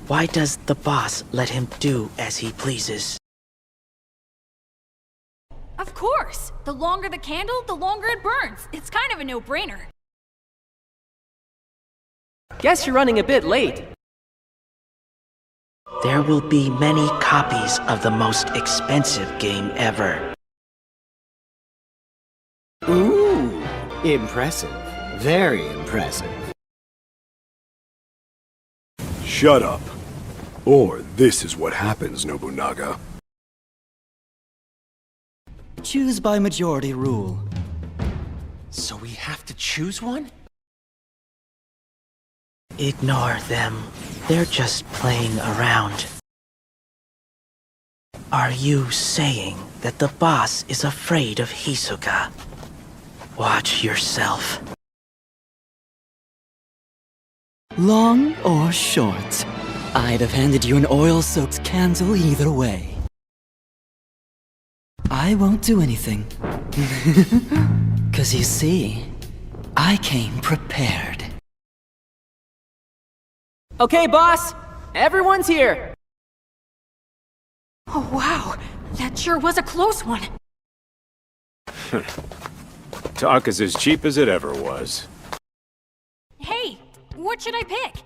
Why does the boss let him do as he pleases? Of course! The longer the candle, the longer it burns. It's kind of a no-brainer. Guess you're running a bit late. There will be many copies of the most expensive game ever. Ooh, impressive. Very impressive. Shut up. Or this is what happens, Nobunaga. Choose by majority rule. So we have to choose one? Ignore them. They're just playing around. Are you saying that the boss is afraid of Hesuka? Watch yourself. Long or short, I'd have handed you an oil-soaked candle either way. I won't do anything. 'Cause you see, I came prepared. Okay, boss! Everyone's here! Oh wow, that sure was a close one. Talk is as cheap as it ever was. Hey, what should I pick?